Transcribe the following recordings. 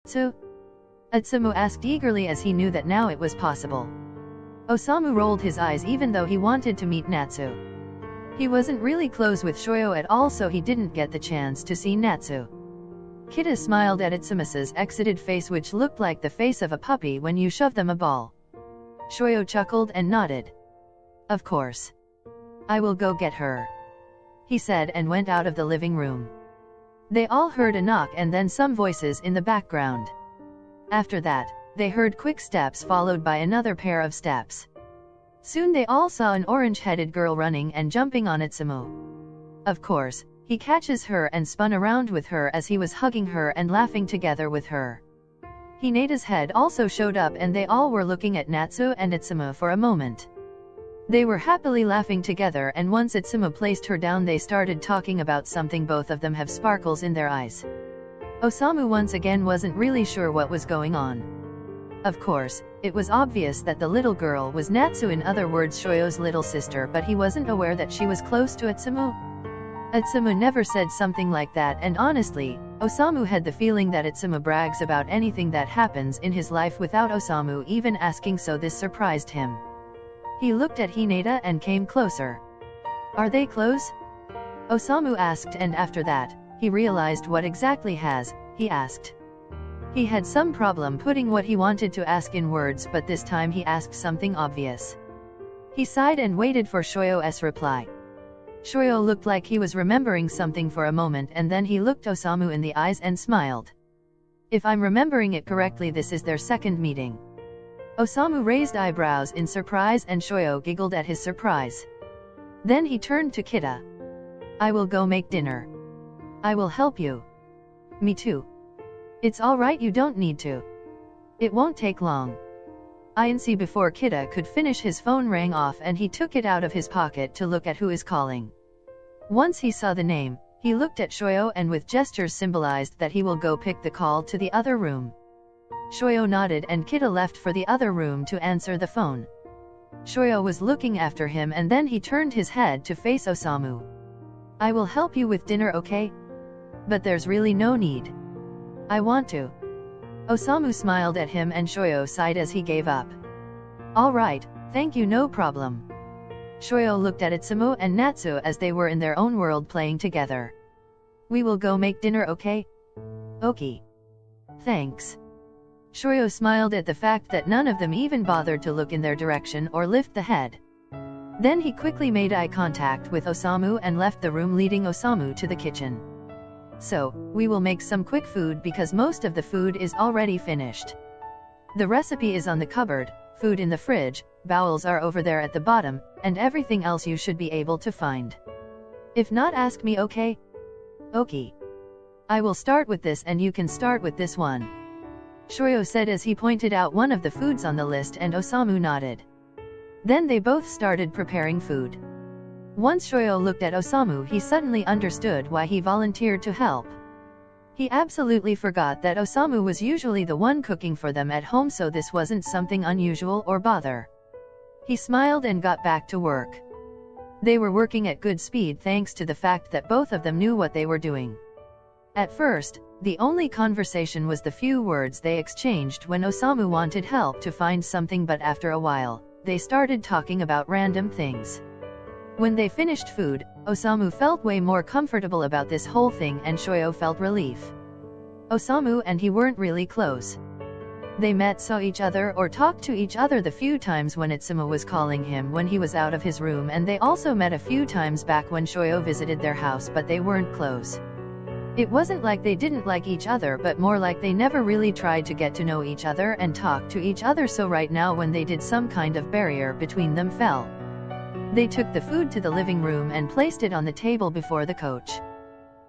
So? Atsumu asked eagerly as he knew that now it was possible. Osamu rolled his eyes even though he wanted to meet Natsu. He wasn't really close with Ʃoյō at all, so he didn't get the chance to see Natsu. Kida smiled at Atsumus's exited face, which looked like the face of a puppy when you shove them a ball. Ʃoյō chuckled and nodded. Of course. I will go get her, he said, and went out of the living room. They all heard a knock and then some voices in the background. After that, they heard quick steps followed by another pair of steps. Soon they all saw an orange-headed girl running and jumping on Atsumu. Of course, he catches her and spun around with her as he was hugging her and laughing together with her. Hinata's head also showed up and they all were looking at Natsu and Atsumu for a moment. They were happily laughing together, and once Atsumu placed her down they started talking about something. Both of them have sparkles in their eyes. Osamu once again wasn't really sure what was going on. Of course, it was obvious that the little girl was Natsu, in other words Ʃoyō's little sister, but he wasn't aware that she was close to Atsumu. Atsumu never said something like that, and honestly, Osamu had the feeling that Atsumu brags about anything that happens in his life without Osamu even asking, so this surprised him. He looked at Hinata and came closer. Are they close? Osamu asked, and after that, he realized what exactly has he asked. He had some problem putting what he wanted to ask in words, but this time he asked something obvious. He sighed and waited for Ʃoyō's reply. Ʃoyō looked like he was remembering something for a moment, and then he looked Osamu in the eyes and smiled. If I'm remembering it correctly, this is their second meeting. Osamu raised eyebrows in surprise and Ʃoyō giggled at his surprise. Then he turned to Kida. I will go make dinner. I will help you. Me too. It's alright, you don't need to. It won't take long. INC. Before Kida could finish, his phone rang off and he took it out of his pocket to look at who is calling. Once he saw the name, he looked at Ʃoyō and with gestures symbolized that he will go pick the call to the other room. Ʃoyō nodded and Kida left for the other room to answer the phone. Ʃoyō was looking after him and then he turned his head to face Osamu. I will help you with dinner, okay? But there's really no need. I want to. Osamu smiled at him and Ʃoyō sighed as he gave up. All right, thank you, no problem. Ʃoyō looked at Atsumu and Natsu as they were in their own world playing together. We will go make dinner, okay? Okay. Thanks. Ʃoyō smiled at the fact that none of them even bothered to look in their direction or lift the head. Then he quickly made eye contact with Osamu and left the room, leading Osamu to the kitchen. So, we will make some quick food because most of the food is already finished. The recipe is on the cupboard, food in the fridge, bowls are over there at the bottom, and everything else you should be able to find. If not, ask me, okay? Okay. I will start with this and you can start with this one. Ʃoyō said as he pointed out one of the foods on the list, and Osamu nodded. Then they both started preparing food. Once Ʃoyō looked at Osamu, he suddenly understood why he volunteered to help. He absolutely forgot that Osamu was usually the one cooking for them at home, so this wasn't something unusual or bother. He smiled and got back to work. They were working at good speed thanks to the fact that both of them knew what they were doing. At first, the only conversation was the few words they exchanged when Osamu wanted help to find something, but after a while, they started talking about random things. When they finished food, Osamu felt way more comfortable about this whole thing and Ʃoyō felt relief. Osamu and he weren't really close. They met, saw each other or talked to each other the few times when Atsumu was calling him when he was out of his room, and they also met a few times back when Ʃoyō visited their house, but they weren't close. It wasn't like they didn't like each other, but more like they never really tried to get to know each other and talk to each other, so right now when they did, some kind of barrier between them fell. They took the food to the living room and placed it on the table before the coach.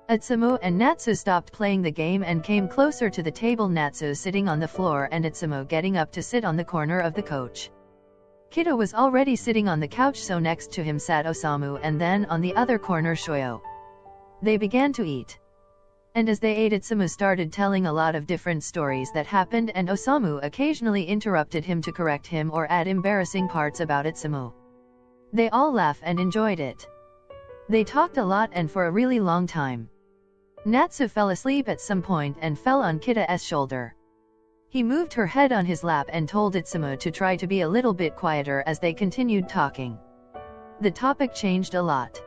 Atsumu and Natsu stopped playing the game and came closer to the table, Natsu sitting on the floor and Atsumu getting up to sit on the corner of the coach. Kida was already sitting on the couch, so next to him sat Osamu and then on the other corner Ʃoyō. They began to eat. And as they ate, Atsumu started telling a lot of different stories that happened, and Osamu occasionally interrupted him to correct him or add embarrassing parts about Atsumu. They all laughed and enjoyed it. They talked a lot and for a really long time. Natsu fell asleep at some point and fell on Kida's shoulder. He moved her head on his lap and told atsumu to try to be a little bit quieter as they continued talking. The topic changed a lot.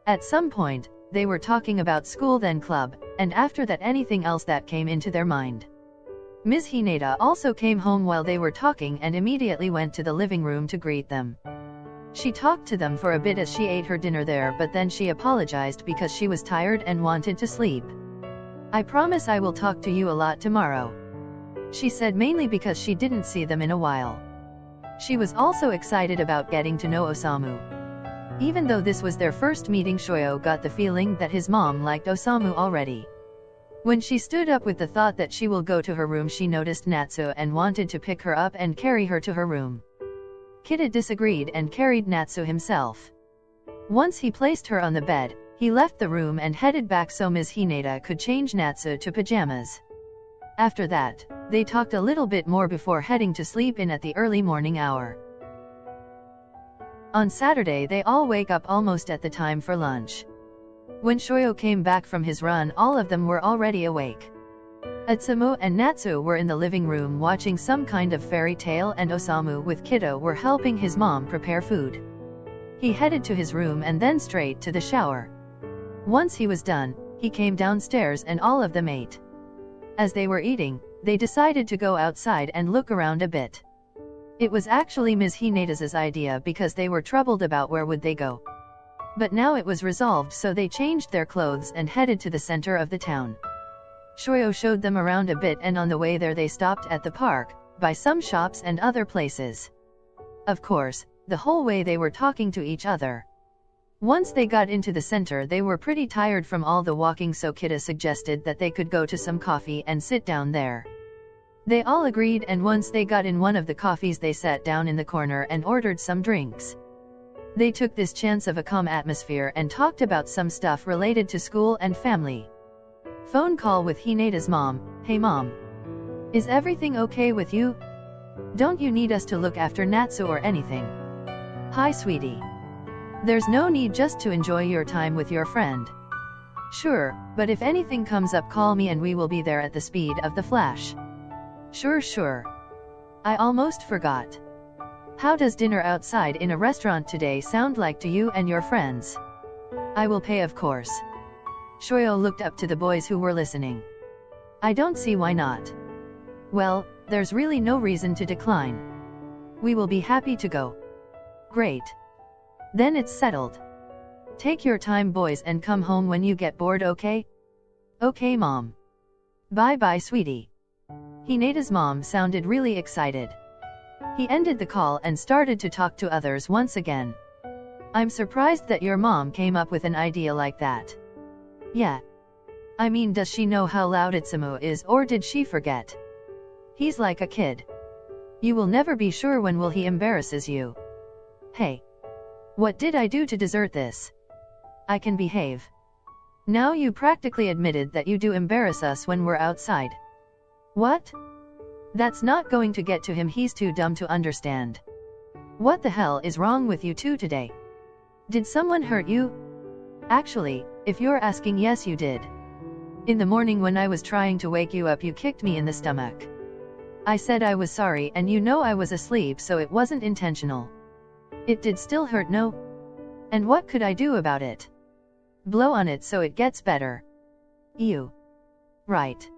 At some point, they were talking about school then club, and after that anything else that came into their mind. Ms. Hinata also came home while they were talking and immediately went to the living room to greet them. She talked to them for a bit as she ate her dinner there, but then she apologized because she was tired and wanted to sleep. "I promise I will talk to you a lot tomorrow," she said, mainly because she didn't see them in a while. She was also excited about getting to know Osamu. Even though this was their first meeting, Shoyo got the feeling that his mom liked Osamu already. When she stood up with the thought that she will go to her room, she noticed Natsu and wanted to pick her up and carry her to her room. Kida disagreed and carried Natsu himself. Once he placed her on the bed, he left the room and headed back so Ms. Hinata could change Natsu to pajamas. After that, they talked a little bit more before heading to sleep in at the early morning hour. On Saturday they all wake up almost at the time for lunch. When Shoyo came back from his run, all of them were already awake. Atsumu and Natsu were in the living room watching some kind of fairy tale, and Osamu with Kida were helping his mom prepare food. He headed to his room and then straight to the shower. Once he was done, he came downstairs and all of them ate. As they were eating, they decided to go outside and look around a bit. It was actually Ms. Hinata's idea because they were troubled about where would they go. But now it was resolved, so they changed their clothes and headed to the center of the town. Shoyo showed them around a bit, and on the way there they stopped at the park, by some shops and other places. Of course, the whole way they were talking to each other. Once they got into the center they were pretty tired from all the walking, so Kida suggested that they could go to some coffee and sit down there. They all agreed, and once they got in one of the coffees they sat down in the corner and ordered some drinks. They took this chance of a calm atmosphere and talked about some stuff related to school and family. Phone call with Hinata's mom. "Hey mom. Is everything okay with you? Don't you need us to look after Natsu or anything?" "Hi sweetie. There's no need, just to enjoy your time with your friend." "Sure, but if anything comes up call me and we will be there at the speed of the flash." Sure. I almost forgot. How does dinner outside in a restaurant today sound like to you and your friends?" "I will pay, of course." Shoyo looked up to the boys who were listening. "I don't see why not." "Well, there's really no reason to decline. We will be happy to go." "Great. Then it's settled. Take your time boys and come home when you get bored, okay?" "Okay mom. Bye sweetie." Hinata's mom sounded really excited. He ended the call and started to talk to others once again. "I'm surprised that your mom came up with an idea like that." "Yeah. I mean, does she know how loud Atsumu is, or did she forget? He's like a kid. You will never be sure when will he embarrasses you." "Hey. What did I do to deserve this? I can behave. Now you practically admitted that you do embarrass us when we're outside." "What? That's not going to get to him, he's too dumb to understand. What the hell is wrong with you two today? Did someone hurt you?" "Actually, if you're asking, yes you did. In the morning when I was trying to wake you up you kicked me in the stomach. I said I was sorry and you know I was asleep, so it wasn't intentional. It did still hurt, no? And what could I do about it? Blow on it so it gets better." "Ew. Right.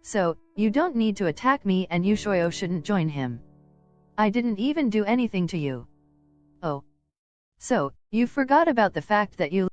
So, you don't need to attack me, and you Shoyo shouldn't join him. I didn't even do anything to you." "Oh. So, you forgot about the fact that you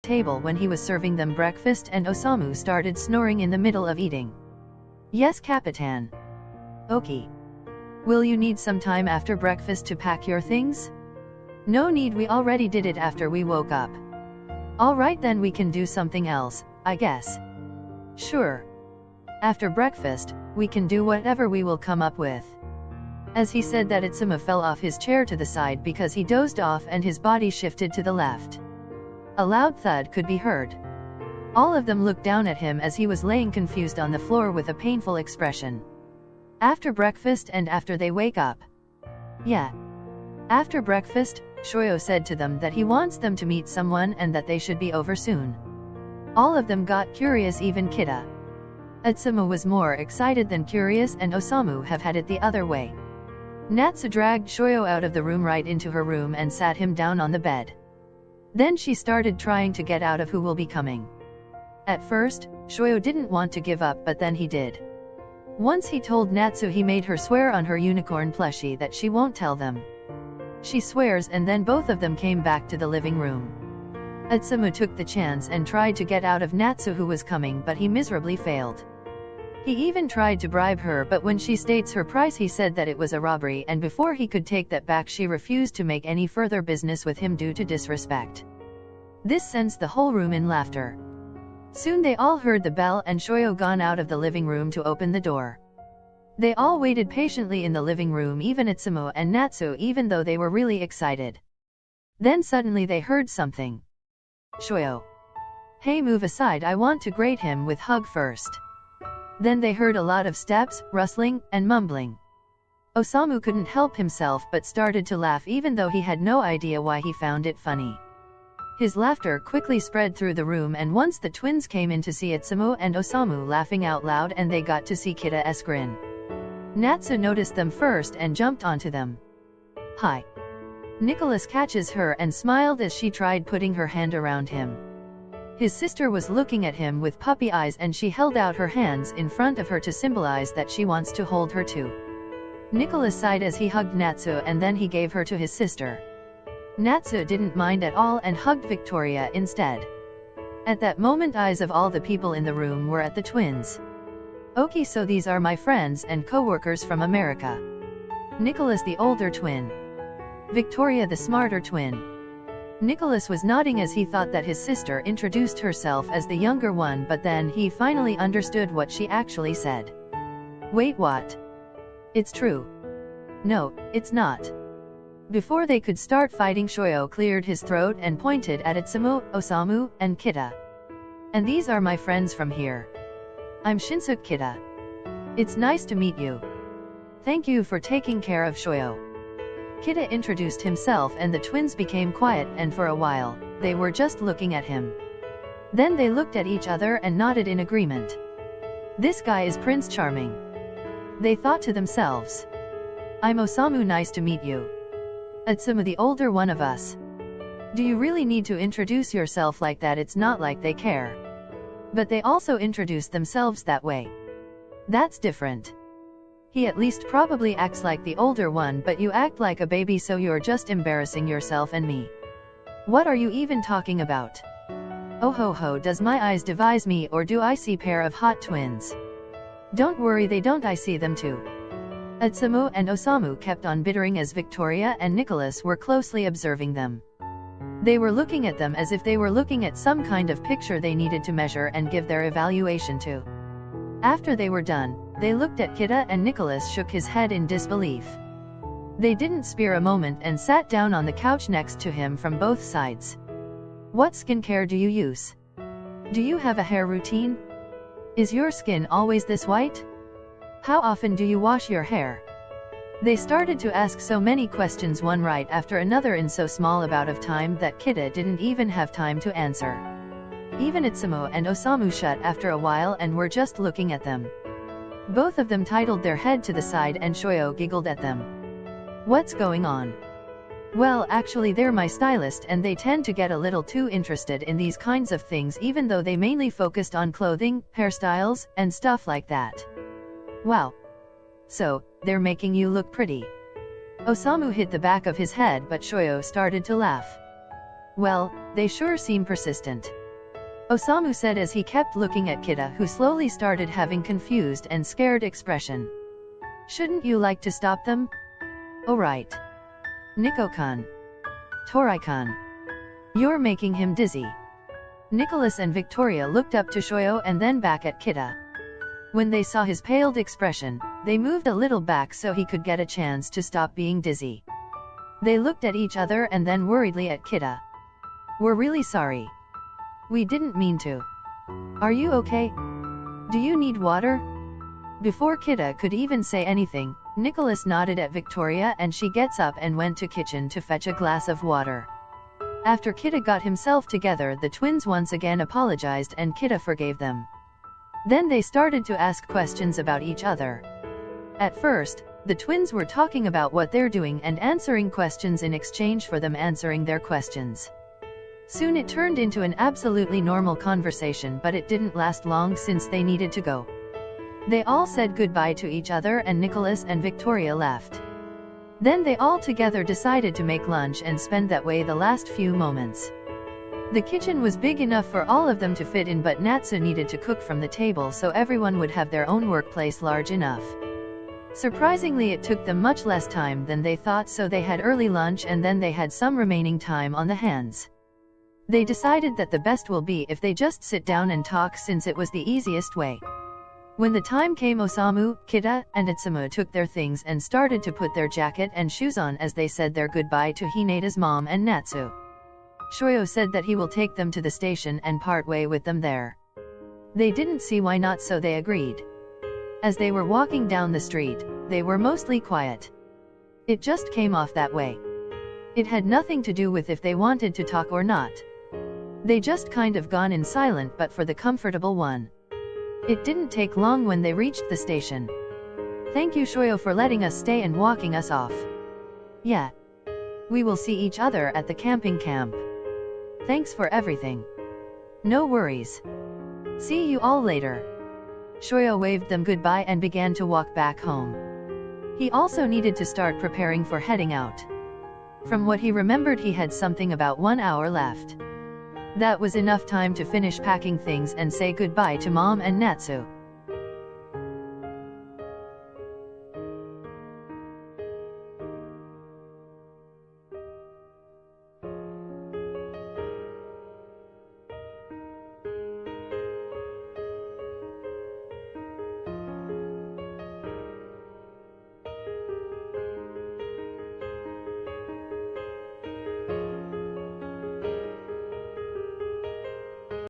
table when he was serving them breakfast, and Osamu started snoring in the middle of eating. Yes, Capitan. Okay. Will you need some time after breakfast to pack your things? No need, we already did it after we woke up. Alright, then we can do something else, I guess. Sure. After breakfast, we can do whatever we will come up with. As he said that, Atsumu fell off his chair to the side because he dozed off and his body shifted to the left. A loud thud could be heard. All of them looked down at him as he was laying confused on the floor with a painful expression. After breakfast and after they wake up. Yeah. After breakfast, Shoyo said to them that he wants them to meet someone and that they should be over soon. All of them got curious, even Kita. Atsumu was more excited than curious, and Osamu have had it the other way. Natsu dragged Shoyo out of the room right into her room and sat him down on the bed. Then she started trying to get out of who will be coming. At first, Shoyo didn't want to give up, but then he did. Once he told Natsu he made her swear on her unicorn plushie that she won't tell them. She swears, and then both of them came back to the living room. Atsumu took the chance and tried to get out of Natsu who was coming, but he miserably failed. He even tried to bribe her, but when she states her price he said that it was a robbery, and before he could take that back she refused to make any further business with him due to disrespect. This sends the whole room in laughter. Soon they all heard the bell and Shoyo gone out of the living room to open the door. They all waited patiently in the living room, even Atsumu and Natsu, even though they were really excited. Then suddenly they heard something. Shoyo. Hey, move aside, I want to greet him with hug first. Then they heard a lot of steps, rustling, and mumbling. Osamu couldn't help himself but started to laugh, even though he had no idea why he found it funny. His laughter quickly spread through the room, and once the twins came in to see Atsumu and Osamu laughing out loud, and they got to see Kita's grin. Natsu noticed them first and jumped onto them. Hi. Nicholas catches her and smiled as she tried putting her hand around him. His sister was looking at him with puppy eyes, and she held out her hands in front of her to symbolize that she wants to hold her too. Nicholas sighed as he hugged Natsu, and then he gave her to his sister. Natsu didn't mind at all and hugged Victoria instead. At that moment, eyes of all the people in the room were at the twins. Okay, so these are my friends and co-workers from America. Nicholas, the older twin. Victoria, the smarter twin. Nicholas was nodding as he thought that his sister introduced herself as the younger one, but then he finally understood what she actually said. Wait, what? It's true. No, it's not. Before they could start fighting, Shoyo cleared his throat and pointed at Atsumu, Osamu, and Kita. And these are my friends from here. I'm Shinsuke Kita. It's nice to meet you. Thank you for taking care of Shoyo. Kita introduced himself, and the twins became quiet, and for a while, they were just looking at him. Then they looked at each other and nodded in agreement. This guy is Prince Charming. They thought to themselves. I'm Osamu, nice to meet you. Atsumu, the older one of us. Do you really need to introduce yourself like that? It's not like they care. But they also introduced themselves that way. That's different. He at least probably acts like the older one, but you act like a baby, so you're just embarrassing yourself and me. What are you even talking about? Oh ho ho, does my eyes devise me, or do I see pair of hot twins? Don't worry, they don't, I see them too. Atsumu and Osamu kept on bittering as Victoria and Nicholas were closely observing them. They were looking at them as if they were looking at some kind of picture they needed to measure and give their evaluation to. After they were done, they looked at Kita, and Nicholas shook his head in disbelief. They didn't spare a moment and sat down on the couch next to him from both sides. What skincare do you use? Do you have a hair routine? Is your skin always this white? How often do you wash your hair? They started to ask so many questions, one right after another, in so small about of time that Kita didn't even have time to answer. Even Atsumu and Osamu shut after a while and were just looking at them. Both of them titled their head to the side, and Shoyo giggled at them. What's going on? Well, actually they're my stylist, and they tend to get a little too interested in these kinds of things, even though they mainly focused on clothing, hairstyles, and stuff like that. Wow. So, they're making you look pretty. Osamu hit the back of his head, but Shoyo started to laugh. Well, they sure seem persistent. Osamu said as he kept looking at Kita, who slowly started having confused and scared expression. Shouldn't you like to stop them? Oh right. Nico-kun. Tori-kun. You're making him dizzy. Nicholas and Victoria looked up to Shoyo and then back at Kita. When they saw his paled expression, they moved a little back so he could get a chance to stop being dizzy. They looked at each other and then worriedly at Kita. We're really sorry. We didn't mean to. Are you okay? Do you need water? Before Kita could even say anything, Nicholas nodded at Victoria and she gets up and went to kitchen to fetch a glass of water. After Kita got himself together, the twins once again apologized and Kita forgave them. Then they started to ask questions about each other. At first, the twins were talking about what they're doing and answering questions in exchange for them answering their questions. Soon it turned into an absolutely normal conversation, but it didn't last long since they needed to go. They all said goodbye to each other and Nicholas and Victoria left. Then they all together decided to make lunch and spend that way the last few moments. The kitchen was big enough for all of them to fit in, but Natsu needed to cook from the table so everyone would have their own workplace large enough. Surprisingly, it took them much less time than they thought, so they had early lunch and then they had some remaining time on the hands. They decided that the best will be if they just sit down and talk, since it was the easiest way. When the time came, Osamu, Kita, and Atsumu took their things and started to put their jacket and shoes on as they said their goodbye to Hinata's mom and Natsu. Shoyo said that he will take them to the station and part way with them there. They didn't see why not, so they agreed. As they were walking down the street, they were mostly quiet. It just came off that way. It had nothing to do with if they wanted to talk or not. They just kind of gone in silent, but for the comfortable one. It didn't take long when they reached the station. Thank you, Shoyo, for letting us stay and walking us off. Yeah. We will see each other at the camping camp. Thanks for everything. No worries. See you all later. Shoyo waved them goodbye and began to walk back home. He also needed to start preparing for heading out. From what he remembered, he had something about 1 hour left. That was enough time to finish packing things and say goodbye to Mom and Natsu.